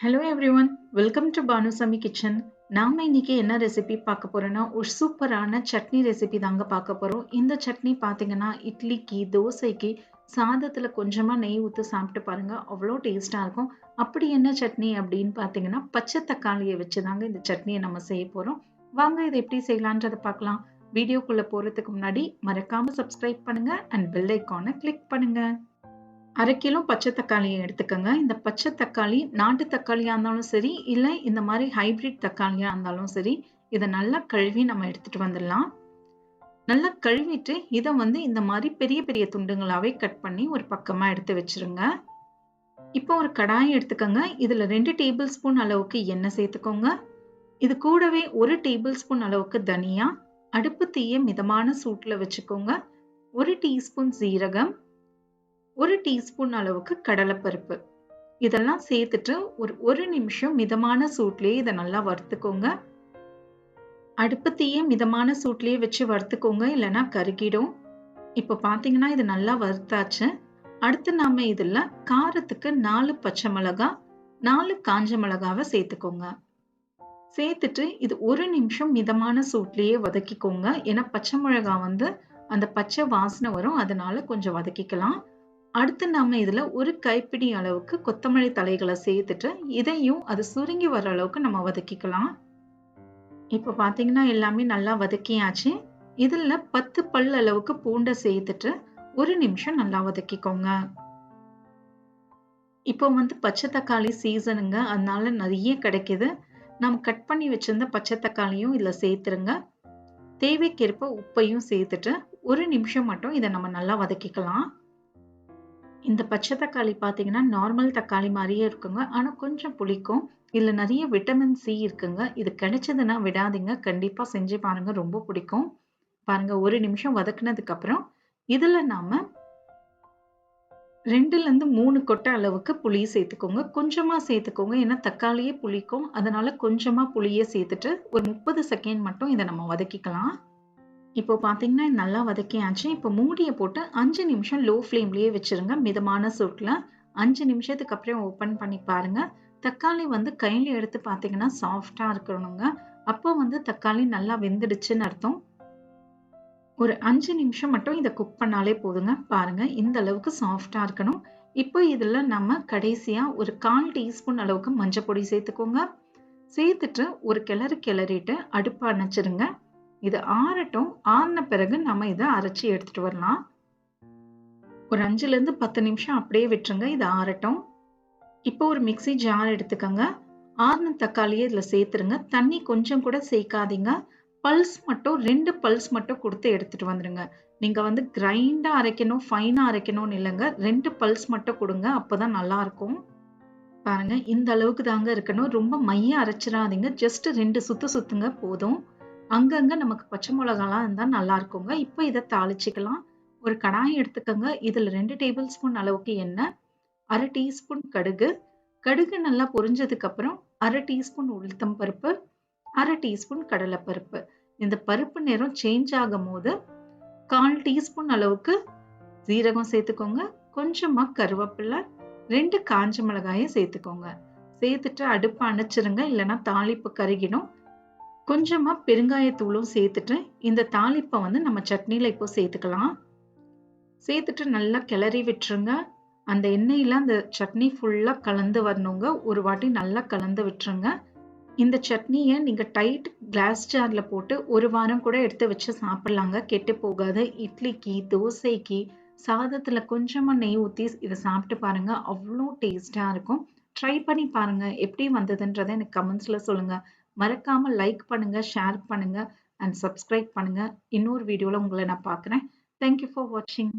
Hello everyone, welcome to Banu kitchen. நாம இன்னைக்கு என்ன ரெசிபி பார்க்க போறோம்னா ஒரு சூப்பரான சட்னி ரெசிபி தாங்க பார்க்க போறோம். இந்த சட்னி பாத்தீங்கன்னா இட்லிக்கு, தோசைக்கு, சாதத்துல கொஞ்சமா நெய் ஊத்தி சாப்பிட்டு பாருங்க. அவ்வளோ டேஸ்டா இருக்கும். அப்படி என்ன சட்னி அப்படின்னு பாத்தீங்கன்னா பச்சை தக்காளியை வச்சு தாங்க இந்த சட்னியை நம்ம செய்ய போறோம். வாங்க இதை எப்படி செய்யலான்றதை பார்க்கலாம். வீடியோக்குள்ள போறதுக்கு முன்னாடி மறக்காம சப்ஸ்கிரைப் பண்ணுங்க அண்ட் பெல் ஐகானை கிளிக் பண்ணுங்க. 1/2 கிலோ பச்சை தக்காளியை எடுத்துக்கோங்க. இந்த பச்சை தக்காளி நாட்டு தக்காளியா இருந்தாலும் சரி, இல்லை இந்த மாதிரி ஹைபிரிட் தக்காளியா இருந்தாலும் சரி, இதை நல்லா கழுவி நம்ம எடுத்துட்டு வந்துடலாம். நல்லா கழுவிட்டு இதை இந்த மாதிரி பெரிய பெரிய துண்டுங்களாவே கட் பண்ணி ஒரு பக்கமா எடுத்து வச்சிருங்க. இப்போ ஒரு கடாயை எடுத்துக்கோங்க. இதுல 2 டேபிள் ஸ்பூன் அளவுக்கு எண்ணெய் சேர்த்துக்கோங்க. இது கூடவே 1 டேபிள் ஸ்பூன் அளவுக்கு தனியா, அடுப்பு தீய மிதமான சூட்டுல வச்சுக்கோங்க. 1 டீஸ்பூன் சீரகம், 1 டீஸ்பூன் அளவுக்கு கடலைப்பருப்பு, இதெல்லாம் சேர்த்துட்டு ஒரு நிமிஷம் மிதமான சூட்லயே இதை நல்லா வறுத்துக்கோங்க. அடுப்பு தீய மிதமான சூட்லயே வச்சு வறுத்துக்கோங்க, இல்லைன்னா கருகிடும். இப்போ பாத்தீங்கன்னா இது நல்லா வறுத்தாச்சு. அடுத்து நாம இதுல காரத்துக்கு 4 பச்சை மிளகாய், 4 காஞ்ச மிளகாவை சேர்த்துக்கோங்க. சேர்த்துட்டு இது ஒரு நிமிஷம் மிதமான சூட்லயே வதக்கிக்கோங்க. ஏன்னா பச்சை மிளகாய் அந்த பச்சை வாசனை வரும், அதனால கொஞ்சம் வதக்கிக்கலாம். அடுத்து நாம இதுல ஒரு கைப்பிடி அளவுக்கு கொத்தமல்லி தலைகளை சேர்த்துட்டு இதையும் அது சுருங்கி வர அளவுக்கு நம்ம வதக்கிக்கலாம். இப்ப பாத்தீங்கன்னா எல்லாமே நல்லா வதக்கியாச்சு. இதுல 10 பல் அளவுக்கு பூண்டை சேர்த்துட்டு ஒரு நிமிஷம் நல்லா வதக்கிக்கோங்க. இப்போ பச்சை தக்காளி சீசனுங்க, அதனால நிறைய கிடைக்குது. நம்ம கட் பண்ணி வச்சிருந்த பச்சை தக்காளியும் இதுல சேர்த்துருங்க. தேவைக்கேற்ப உப்பையும் சேர்த்துட்டு ஒரு நிமிஷம் மட்டும் இதை நம்ம நல்லா வதக்கிக்கலாம். இந்த பச்சை தக்காளி பாத்தீங்கன்னா நார்மல் தக்காளி மாதிரியே இருக்குங்க, ஆனா கொஞ்சம் புளிக்கும். இதுல நிறைய விட்டமின் சி இருக்குங்க. இது கிடைச்சதுன்னா விடாதீங்க, கண்டிப்பா செஞ்சு பாருங்க, ரொம்ப பிடிக்கும். பாருங்க ஒரு நிமிஷம் வதக்குனதுக்கு அப்புறம் இதுல நாம 2ல இருந்து 3 கொட்டை அளவுக்கு புளி சேர்த்துக்கோங்க. கொஞ்சமா சேர்த்துக்கோங்க, ஏன்னா தக்காளியே புளிக்கும், அதனால கொஞ்சமா புளியை சேர்த்துட்டு ஒரு 30 செகண்ட் மட்டும் இதை நம்ம வதக்கிக்கலாம். இப்போ பாத்தீங்கன்னா நல்லா வதக்கியாச்சு. இப்போ மூடியை போட்டு 5 நிமிஷம் லோ ஃப்ளேம்லயே வச்சிருங்க, மிதமான சூட்ல. 5 நிமிஷத்துக்கு அப்புறம் ஓபன் பண்ணி பாருங்க. தக்காளி கையில எடுத்து பாத்தீங்கன்னா சாஃப்டா இருக்கணுங்க. அப்போ தக்காளி நல்லா வெந்துடுச்சுன்னு அர்த்தம். ஒரு 5 நிமிஷம் மட்டும் இதை குக் பண்ணாலே போதுங்க. பாருங்க இந்த அளவுக்கு சாஃப்டா இருக்கணும். இப்போ இதுல நம்ம கடைசியா ஒரு 1/4 டீஸ்பூன் அளவுக்கு மஞ்சள் பொடி சேர்த்துக்கோங்க. சேர்த்துட்டு ஒரு கிளறிட்டு அடுப்பை அணைச்சிருங்க. இது ஆறட்டும். ஆறின பிறகு நம்ம இதை அரைச்சி எடுத்துட்டு வரலாம். ஒரு 5ல இருந்து 10 நிமிஷம் அப்படியே விட்டுருங்க, இது ஆறட்டும். இப்போ ஒரு மிக்ஸி ஜார் எடுத்துக்கோங்க. ஆறின தக்காளியை இதுல சேர்த்துருங்க. தண்ணி கொஞ்சம் கூட சேர்க்காதீங்க. பல்ஸ் மட்டும் 2 பல்ஸ் மட்டும் கொடுத்து எடுத்துட்டு வந்துருங்க. நீங்க கிரைண்டா அரைக்கணும், ஃபைனா அரைக்கணும்னு இல்லைங்க, 2 பல்ஸ் மட்டும் கொடுங்க, அப்பதான் நல்லா இருக்கும். பாருங்க இந்த அளவுக்கு தாங்க இருக்கணும். ரொம்ப மைய அரைச்சிடாதீங்க, ஜஸ்ட் 2 சுத்து சுத்துங்க போதும். அங்கங்க நமக்கு பச்சை மிளகாலாம் இருந்தா நல்லா இருக்குங்க. இப்போ இதை தாளிச்சுக்கலாம். ஒரு கடாயை எடுத்துக்கோங்க. இதுல 2 டேபிள் ஸ்பூன் அளவுக்கு எண்ணெய், 1/2 டீஸ்பூன் கடுகு, கடுகு நல்லா பொரிஞ்சதுக்கு அப்புறம் 1/2 டீஸ்பூன் உளுத்தம் பருப்பு, 1/2 டீஸ்பூன் கடலைப்பருப்பு. இந்த பருப்பு நிறம் சேஞ்ச் ஆகும் போது 1/4 டீஸ்பூன் அளவுக்கு சீரகம் சேர்த்துக்கோங்க. கொஞ்சமா கருவேப்பிலை, 2 காஞ்ச மிளகாயை சேர்த்துக்கோங்க. சேர்த்துட்டு அடுப்பை அணைச்சிருங்க, இல்லைன்னா தாளிப்பு கருகிடும். கொஞ்சமா பெருங்காயத்தூளும் சேர்த்துட்டு இந்த தாளிப்பை நம்ம சட்னியில இப்போ சேர்த்துக்கலாம். சேர்த்துட்டு நல்லா கிளறி விட்டுருங்க. அந்த எண்ணெயில அந்த சட்னி ஃபுல்லா கலந்து வரணுங்க. ஒரு வாட்டி நல்லா கலந்து விட்டுருங்க. இந்த சட்னியை நீங்க டைட் கிளாஸ் ஜார்ல போட்டு ஒரு வாரம் கூட எடுத்து வச்சு சாப்பிடலாங்க, கெட்டு போகாது. இட்லிக்கு, தோசைக்கு, சாதத்துல கொஞ்சமா நெய் ஊத்தி இதை சாப்பிட்டு பாருங்க, அவ்வளோ டேஸ்டா இருக்கும். ட்ரை பண்ணி பாருங்க, எப்படி வந்ததுன்றதை எனக்கு கமெண்ட்ஸ்ல சொல்லுங்க. மறக்காம லைக் பண்ணுங்க, ஷேர் பண்ணுங்க அண்ட் சப்ஸ்கிரைப் பண்ணுங்க. இன்னொரு வீடியோல உங்களை நான் பார்க்குறேன். தேங்க்யூ ஃபார் வாட்சிங்.